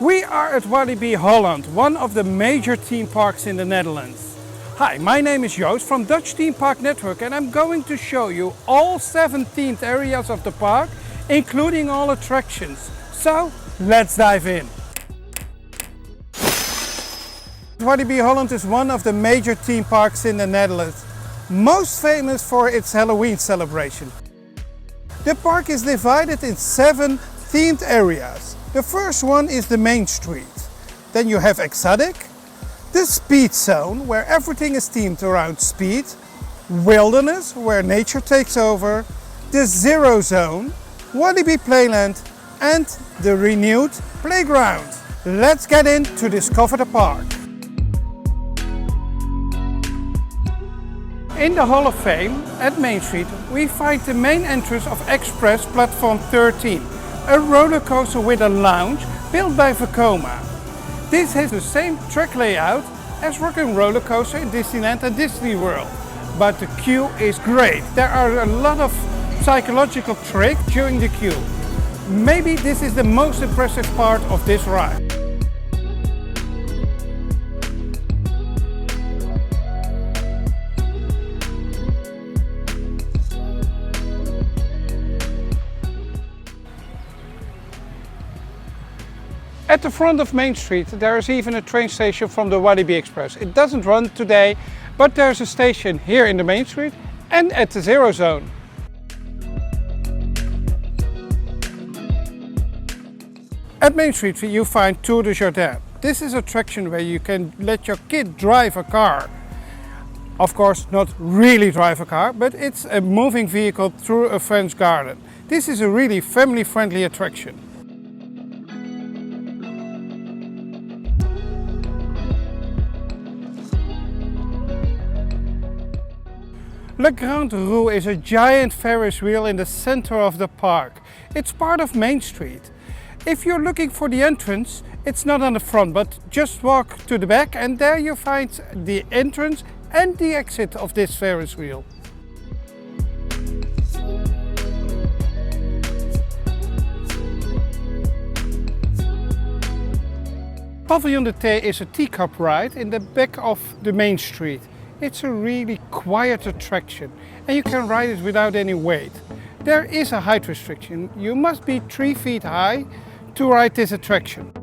We are at Walibi Holland, one of the major theme parks in the Netherlands. Hi, my name is Joost from Dutch Theme Park Network and I'm going to show you all 7 themed areas of the park, including all attractions. So, let's dive in. Walibi Holland is one of the major theme parks in the Netherlands, most famous for its Halloween celebration. The park is divided in 7 themed areas. The first one is the main street. Then you have Exotic, the speed zone where everything is themed around speed, wilderness where nature takes over, the zero zone, Walibi Playground and the renewed playground. Let's get in to discover the park. In the Hall of Fame at Main Street we find the main entrance of Express Platform 13, a roller coaster with a lounge built by Vekoma. This has the same track layout as Rock'n Roller Coaster in Disneyland and Disney World, but the queue is great. There are a lot of psychological tricks during the queue. Maybe this is the most impressive part of this ride. At the front of Main Street there is even a train station from the Walibi Express. It doesn't run today, but there's a station here in the Main Street and at the Zero Zone. At Main Street you find Tour de Jardin. This is an attraction where you can let your kid drive a car. Of course, not really drive a car, but it's a moving vehicle through a French garden. This is a really family-friendly attraction. Le Grand Roue is a giant Ferris wheel in the center of the park. It's part of Main Street. If you're looking for the entrance, it's not on the front, but just walk to the back and there you find the entrance and the exit of this Ferris wheel. Pavillon de Thé is a teacup ride in the back of the Main Street. It's a really quiet attraction and you can ride it without any weight. There is a height restriction. You must be 3 feet high to ride this attraction.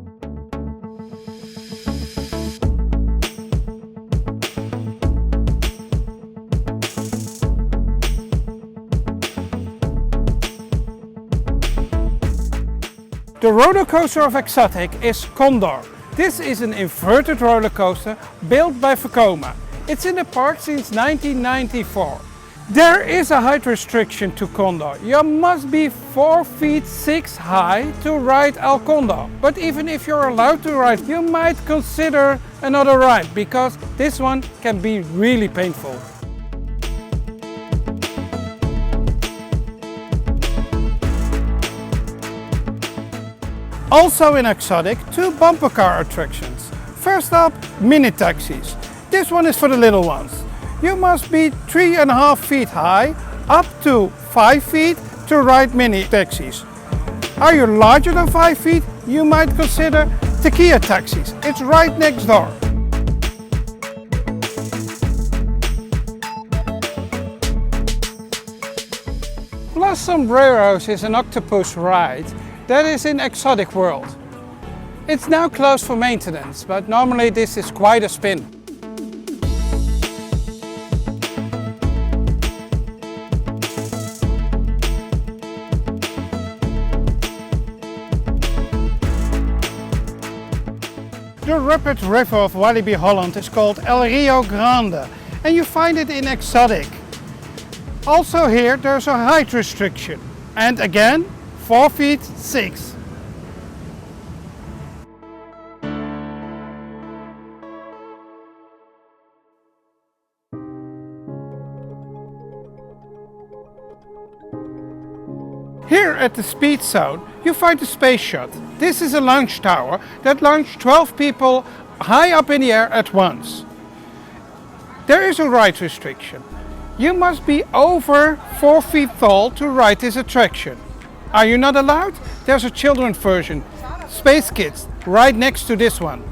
The roller coaster of Exotic is Condor. This is an inverted roller coaster built by Vekoma. It's in the park since 1994. There is a height restriction to Condor. You must be 4 feet 6 high to ride El Condor. But even if you're allowed to ride, you might consider another ride because this one can be really painful. Also in Exotic, 2 bumper car attractions. First up, mini taxis. This one is for the little ones. You must be 3.5 feet high, up to 5 feet to ride mini taxis. Are you larger than 5 feet? You might consider Tequila taxis. It's right next door. Los Sombreros is an octopus ride that is in Exotic World. It's now closed for maintenance, but normally this is quite a spin. The rapid river of Walibi Holland is called El Rio Grande and you find it in Exotic. Also here there's a height restriction and again 4 feet 6. Here at the speed zone you find the space shot. This is a launch tower that launched 12 people high up in the air at once. There is a height restriction. You must be over 4 feet tall to ride this attraction. Are you not allowed? There's a children's version, Space Kids. right next to this one.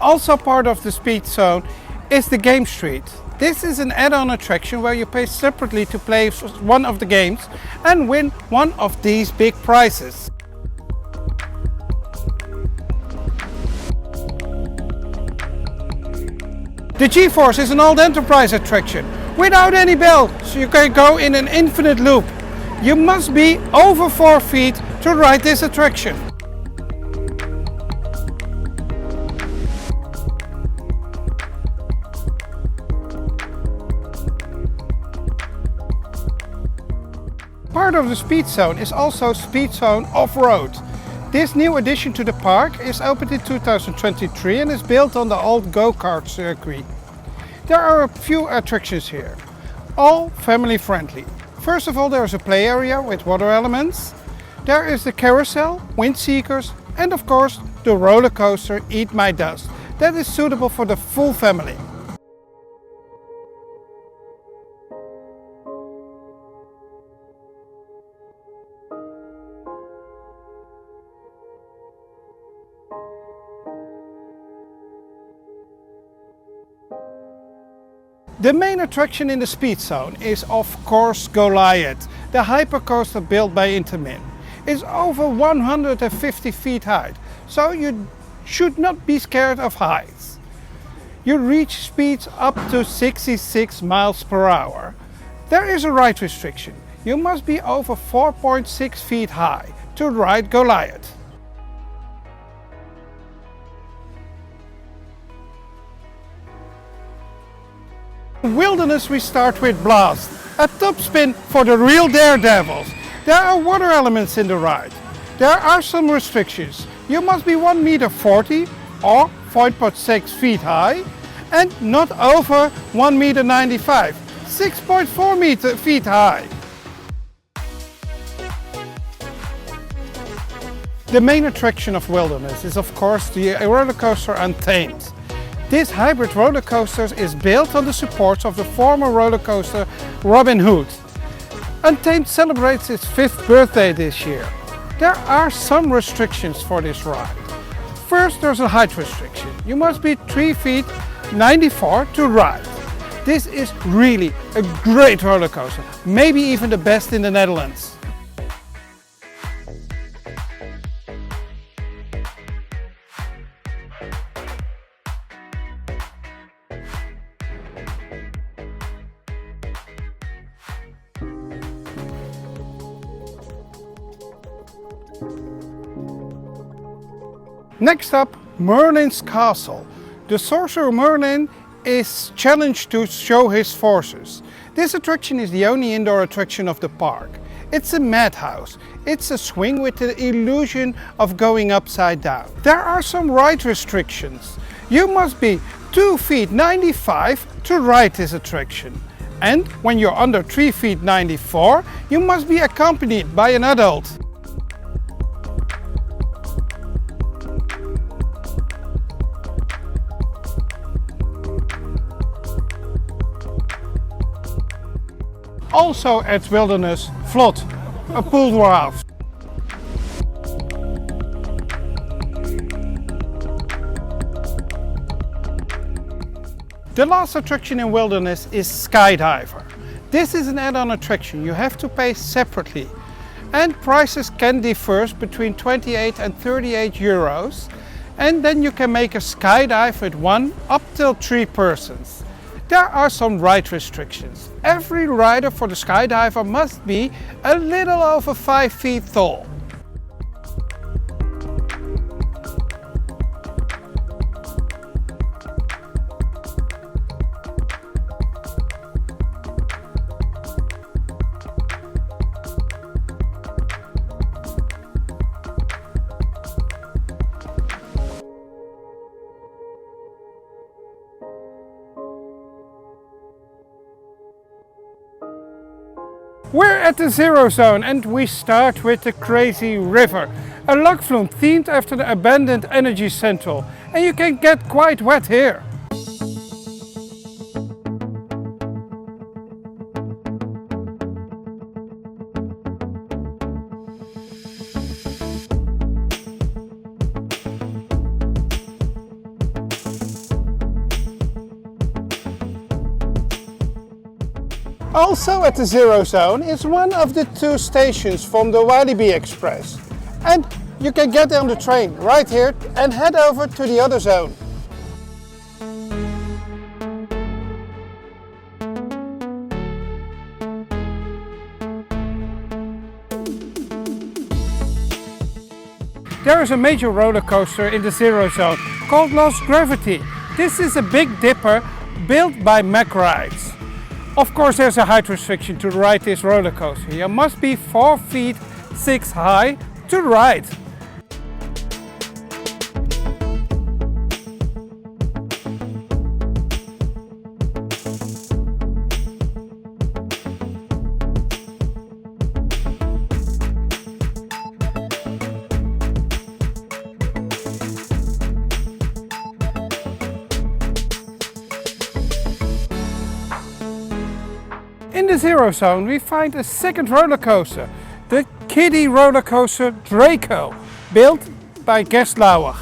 Also part of the speed zone is the game street. This is an add-on attraction where you pay separately to play one of the games and win one of these big prizes. The G-Force is an old enterprise attraction without any bell, so you can go in an infinite loop. You must be over 4 feet to ride this attraction. Part of the speed zone is also speed zone off-road. This new addition to the park is opened in 2023 and is built on the old go-kart circuit. There are a few attractions here, all family friendly. First of all, there is a play area with water elements. There is the carousel, wind seekers, and of course the roller coaster Eat My Dust. That is suitable for the full family. The main attraction in the speed zone is of course Goliath, the hypercoaster built by Intamin. It's over 150 feet high, so you should not be scared of heights. You reach speeds up to 66 miles per hour. There is a ride restriction. You must be over 4.6 feet high to ride Goliath. In Wilderness we start with Blast, a top spin for the real daredevils. There are water elements in the ride. There are some restrictions. You must be 1 meter 40 or 4.6 feet high and not over 1 meter 95, 6.4 feet high. The main attraction of Wilderness is of course the roller coaster Untamed. This hybrid roller coaster is built on the supports of the former roller coaster Robin Hood. Untamed celebrates its 5th birthday this year. There are some restrictions for this ride. First, there's a height restriction. You must be 3 feet 94 to ride. This is really a great roller coaster, maybe even the best in the Netherlands. Next up, Merlin's Castle. The sorcerer Merlin is challenged to show his forces. This attraction is the only indoor attraction of the park. It's a madhouse. It's a swing with the illusion of going upside down. There are some ride restrictions. You must be 2 feet 95 to ride this attraction. And when you're under 3 feet 94, you must be accompanied by an adult. Also at Wilderness, Vlot, a pool draft. The last attraction in Wilderness is Skydiver. This is an add-on attraction. You have to pay separately. And prices can differ between 28 and 38 euros. And then you can make a skydive with 1 up till 3 persons. There are some ride restrictions. Every rider for the skydiver must be a little over 5 feet tall. We're at the Zero Zone and we start with the Crazy River, a log flume themed after the abandoned energy central, and you can get quite wet here. Also at the Zero Zone is one of the 2 stations from the Walibi Express. And you can get on the train right here and head over to the other zone. There is a major roller coaster in the Zero Zone called Lost Gravity. This is a Big Dipper built by Mack Rides. Of course, there's a height restriction to ride this roller coaster. You must be 4 feet 6 high to ride. In the Zero Zone we find a second roller coaster, the kiddie roller coaster Draco, built by Gerstlauer.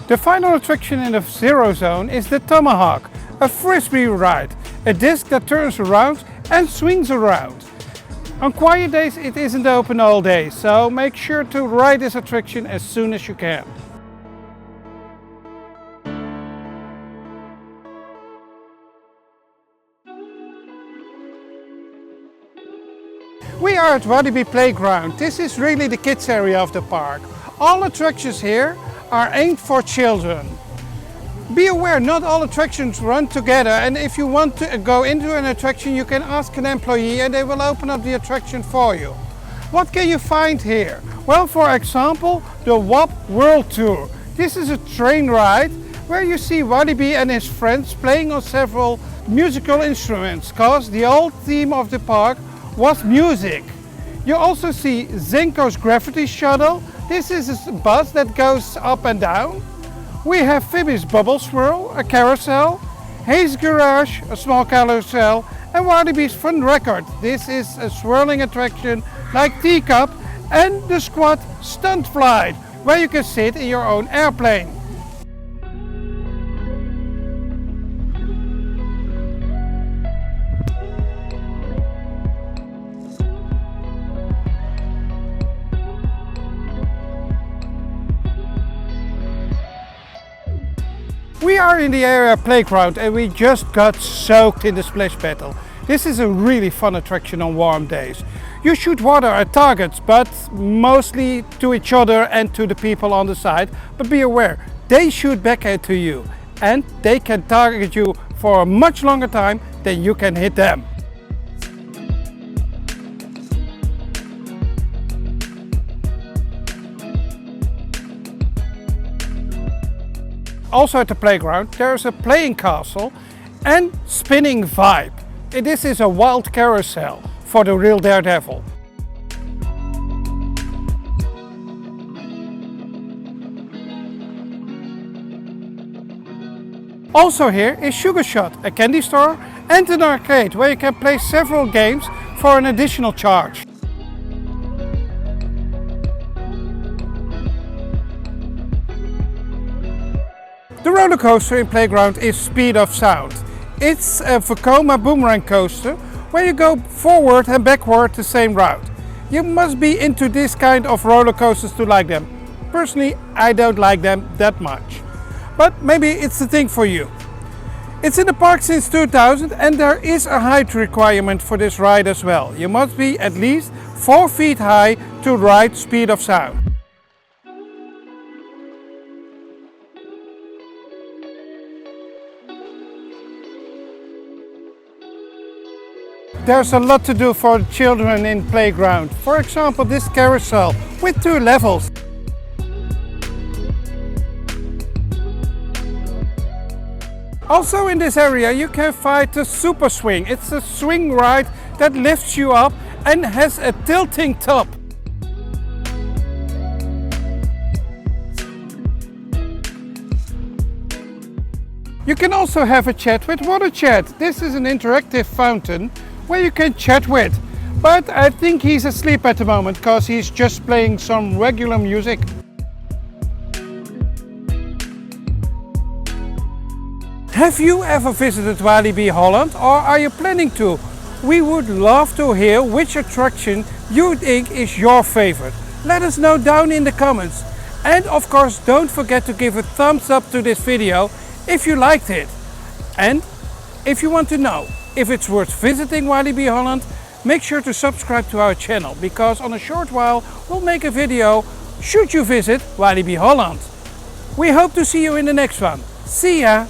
The final attraction in the Zero Zone is the Tomahawk, a frisbee ride, a disc that turns around and swings around. On quiet days it isn't open all day, so make sure to ride this attraction as soon as you can. We are at Walibi Playground. This is really the kids area of the park. All attractions here are aimed for children. Be aware, not all attractions run together, and if you want to go into an attraction you can ask an employee and they will open up the attraction for you. What can you find here? Well, for example, the WB World Tour. This is a train ride where you see Walibi and his friends playing on several musical instruments, because the old theme of the park was music. You also see Zenko's Gravity Shuttle. This is a bus that goes up and down. We have Phoebe's Bubble Swirl, a carousel, Hayes Garage, a small carousel, and Walibi's Fun Record. This is a swirling attraction like Teacup, and the Squad Stunt Flight, where you can sit in your own airplane. We are in the area playground and we just got soaked in the splash battle. This is a really fun attraction on warm days. You shoot water at targets, but mostly to each other and to the people on the side. But be aware, they shoot back at you and they can target you for a much longer time than you can hit them. Also at the playground there is a playing castle and spinning vibe. This is a wild carousel for the real daredevil. Also here is Sugar Shot, a candy store and an arcade where you can play several games for an additional charge. The roller coaster in Playground is Speed of Sound. It's a Vekoma boomerang coaster where you go forward and backward the same route. You must be into this kind of roller coasters to like them. Personally, I don't like them that much. But maybe it's the thing for you. It's in the park since 2000 and there is a height requirement for this ride as well. You must be at least 4 feet high to ride Speed of Sound. There's a lot to do for children in Playground. For example, this carousel with 2 levels. Also in this area you can find the Super Swing. It's a swing ride that lifts you up and has a tilting top. You can also have a chat with Water Chat. This is an interactive fountain where you can chat with. But I think he's asleep at the moment because he's just playing some regular music. Have you ever visited Walibi Holland, or are you planning to? We would love to hear which attraction you think is your favorite. Let us know down in the comments. And of course, don't forget to give a thumbs up to this video if you liked it. And if you want to know if it's worth visiting Walibi Holland, make sure to subscribe to our channel, because on a short while we'll make a video should you visit Walibi Holland. We hope to see you in the next one. See ya!